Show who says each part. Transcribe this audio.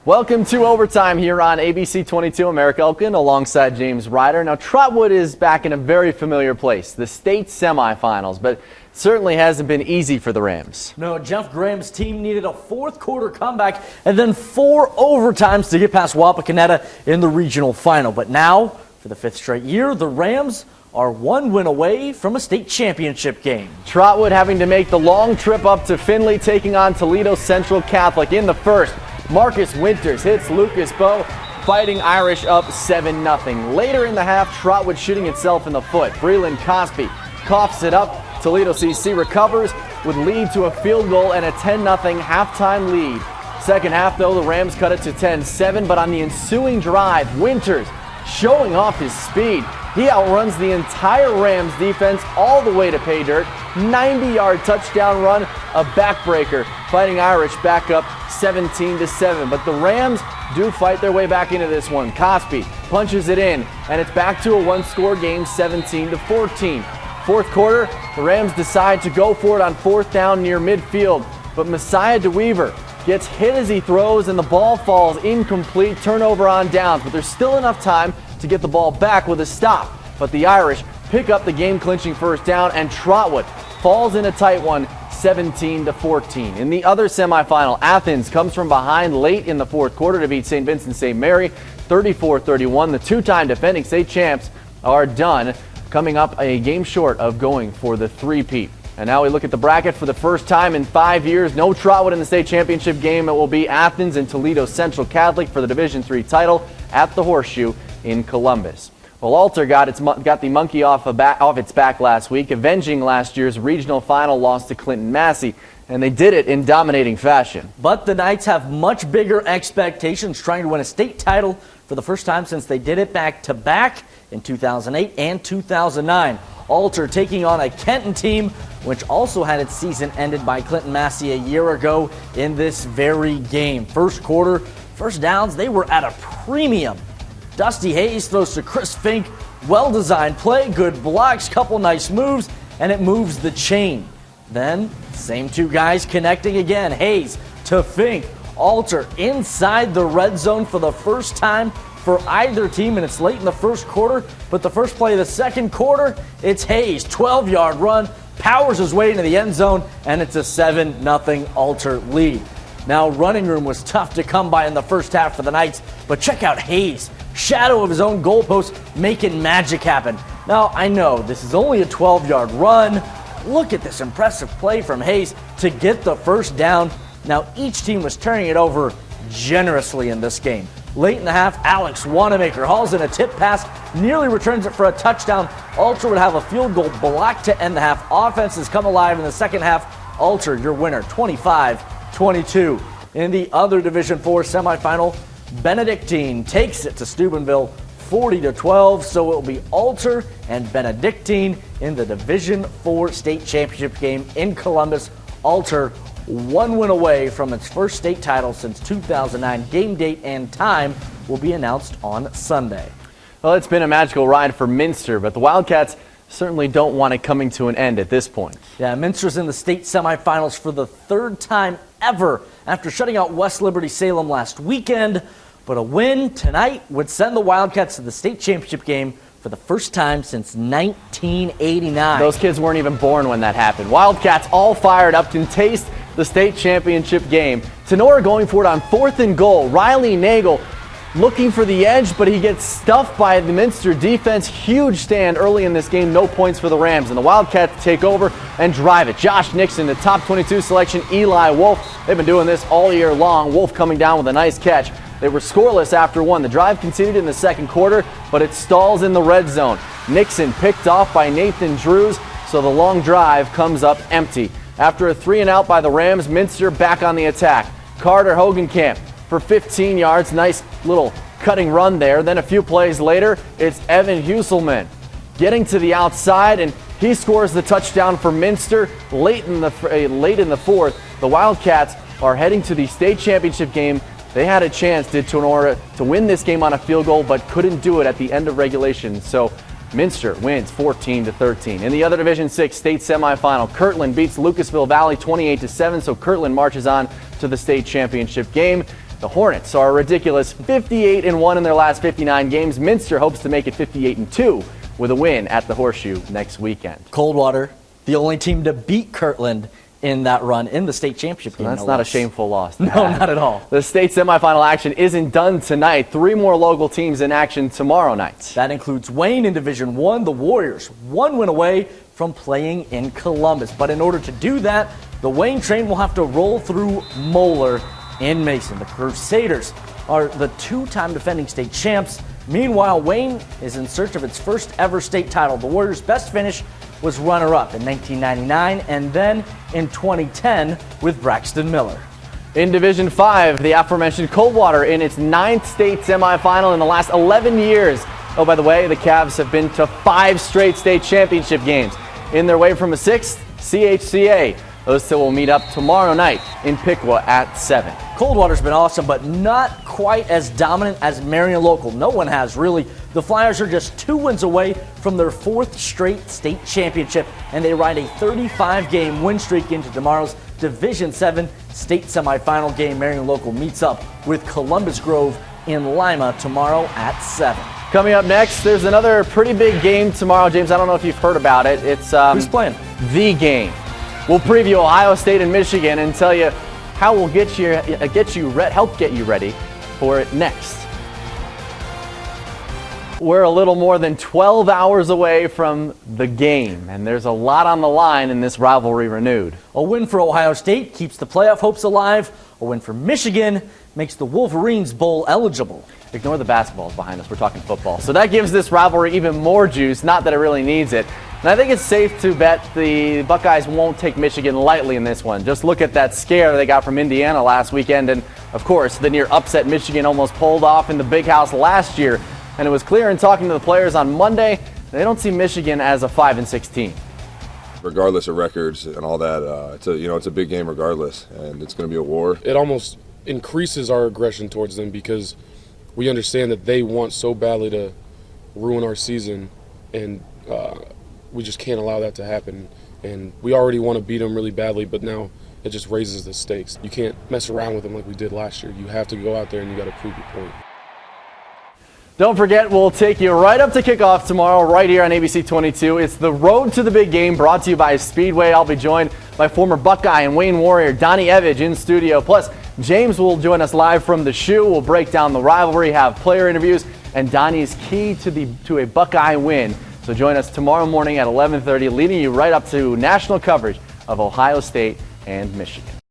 Speaker 1: Welcome to Overtime here on ABC 22 America Elkin alongside James Ryder. Now, Trotwood is back in a very familiar place, the state semifinals, but certainly hasn't been easy for the Rams.
Speaker 2: No, Jeff Graham's team needed a fourth quarter comeback and then 4 overtimes to get past Wapakoneta in the regional final. But now, for the 5th straight year, the Rams are 1 win away from a state championship game.
Speaker 1: Trotwood having to make the long trip up to Findlay, taking on Toledo Central Catholic in the first. Marcus Winters hits Lucas Bowe, Fighting Irish up 7-0. Later in the half, Trotwood shooting itself in the foot. Breland Cosby coughs it up. Toledo CC recovers, would lead to a field goal and a 10-0 halftime lead. Second half, though, the Rams cut it to 10-7, but on the ensuing drive, Winters showing off his speed. He outruns the entire Rams defense all the way to pay dirt. 90-yard touchdown run, a backbreaker. Fighting Irish back up 17-7. But the Rams do fight their way back into this one. Cosby punches it in, and it's back to a one-score game, 17-14. Fourth quarter, the Rams decide to go for it on fourth down near midfield. But Messiah DeWeaver gets hit as he throws, and the ball falls incomplete. Turnover on downs, but there's still enough time to get the ball back with a stop. But the Irish pick up the game-clinching first down, and Trotwood falls in a tight one, 17-14. In the other semifinal, Athens comes from behind late in the fourth quarter to beat St. Vincent St. Mary, 34-31. The two-time defending state champs are done, coming up a game short of going for the three-peat. And now we look at the bracket for the first time in 5 years. No Trotwood in the state championship game. It will be Athens and Toledo Central Catholic for the Division III title at the Horseshoe in Columbus. Well, Alter got the monkey off its back last week, avenging last year's regional final loss to Clinton Massey, and they did it in dominating fashion.
Speaker 2: But the Knights have much bigger expectations, trying to win a state title for the first time since they did it back-to-back in 2008 and 2009. Alter taking on a Kenton team, which also had its season ended by Clinton Massey a year ago in this very game. First quarter, first downs, they were at a premium. Dusty Hayes throws to Chris Fink. Well-designed play, good blocks, couple nice moves, and it moves the chain. Then, same two guys connecting again. Hayes to Fink. Alter inside the red zone for the first time for either team, and it's late in the first quarter, but the first play of the second quarter, it's Hayes, 12-yard run, powers his way into the end zone, and it's a 7-0 Alter lead. Now, running room was tough to come by in the first half for the Knights, but check out Hayes, shadow of his own goalpost, making magic happen. Now, I know this is only a 12-yard run. Look at this impressive play from Hayes to get the first down. Now, each team was turning it over generously in this game. Late in the half, Alex Wanamaker hauls in a tip pass, nearly returns it for a touchdown. Alter would have a field goal blocked to end the half. Offenses come alive in the second half. Alter, your winner, 25-22. In the other Division IV semifinal, Benedictine takes it to Steubenville, 40-12. So it will be Alter and Benedictine in the Division IV state championship game in Columbus. Alter 1 win away from its first state title since 2009. Game date and time will be announced on Sunday.
Speaker 1: Well, it's been a magical ride for Minster, but the Wildcats certainly don't want it coming to an end at this point.
Speaker 2: Yeah, Minster's in the state semifinals for the third time ever after shutting out West Liberty Salem last weekend. But a win tonight would send the Wildcats to the state championship game for the first time since 1989.
Speaker 1: Those kids weren't even born when that happened. Wildcats all fired up can taste the state championship game. Tenora going for it on 4th and goal. Riley Nagel looking for the edge, but he gets stuffed by the Minster defense. Huge stand early in this game. No points for the Rams, and the Wildcats take over and drive it. Josh Nixon, the top 22 selection. Eli Wolf, they've been doing this all year long. Wolf coming down with a nice catch. They were scoreless after one. The drive continued in the second quarter, but it stalls in the red zone. Nixon picked off by Nathan Drews, so the long drive comes up empty. After a 3-and-out by the Rams, Minster back on the attack. Carter Hogenkamp for 15 yards. Nice little cutting run there. Then a few plays later, it's Evan Husselman getting to the outside, and he scores the touchdown for Minster late in the fourth. The Wildcats are heading to the state championship game. They had a chance, did Tenora, to win this game on a field goal, but couldn't do it at the end of regulation. So Minster wins 14-13. In the other Division VI state semifinal, Kirtland beats Lucasville Valley 28-7, so Kirtland marches on to the state championship game. The Hornets are a ridiculous 58-1 in their last 59 games. Minster hopes to make it 58-2 with a win at the Horseshoe next weekend.
Speaker 2: Coldwater, the only team to beat Kirtland in that run in the state championship game.
Speaker 1: That's not a shameful loss.
Speaker 2: No, not at all.
Speaker 1: The state semifinal action isn't done tonight. 3 more local teams in action tomorrow night.
Speaker 2: That includes Wayne in Division 1. The Warriors, 1 win away from playing in Columbus. But in order to do that, the Wayne train will have to roll through Moeller in Mason. The Crusaders are the 2-time defending state champs. Meanwhile, Wayne is in search of its first ever state title. The Warriors' best finish was runner-up in 1999 and then in 2010 with Braxton Miller.
Speaker 1: In Division 5, the aforementioned Coldwater in its 9th state semifinal in the last 11 years. Oh, by the way, the Cavs have been to 5 straight state championship games. In their way from a 6th, CHCA. Those two will meet up tomorrow night in Piqua at 7.
Speaker 2: Coldwater's been awesome, but not quite as dominant as Marion Local. No one has, really. The Flyers are just 2 wins away from their 4th straight state championship, and they ride a 35-game win streak into tomorrow's Division 7 state semifinal game. Marion Local meets up with Columbus Grove in Lima tomorrow at 7.
Speaker 1: Coming up next, there's another pretty big game tomorrow. James, I don't know if you've heard about it. It's
Speaker 2: who's playing?
Speaker 1: The game. We'll preview Ohio State and Michigan and tell you how we'll help get you ready for it next. We're a little more than 12 hours away from the game, and there's a lot on the line in this rivalry renewed.
Speaker 2: A win for Ohio State keeps the playoff hopes alive. A win for Michigan makes the Wolverines bowl eligible.
Speaker 1: Ignore the basketballs behind us. We're talking football. So that gives this rivalry even more juice, not that it really needs it. And I think it's safe to bet the Buckeyes won't take Michigan lightly in this one. Just look at that scare they got from Indiana last weekend. And, of course, the near upset Michigan almost pulled off in the Big House last year. And it was clear in talking to the players on Monday, they don't see Michigan as a 5-6 team.
Speaker 3: Regardless of records and all that, it's a big game regardless, and it's going to be a war.
Speaker 4: It almost increases our aggression towards them because we understand that they want so badly to ruin our season, and we just can't allow that to happen. And we already want to beat them really badly, but now it just raises the stakes. You can't mess around with them like we did last year. You have to go out there and you got to prove your point.
Speaker 1: Don't forget, we'll take you right up to kickoff tomorrow right here on ABC 22. It's the Road to the Big Game brought to you by Speedway. I'll be joined by former Buckeye and Wayne Warrior Donnie Evage in studio. Plus, James will join us live from the shoe. We'll break down the rivalry, have player interviews, and Donnie's key to a Buckeye win. So join us tomorrow morning at 11:30, leading you right up to national coverage of Ohio State and Michigan.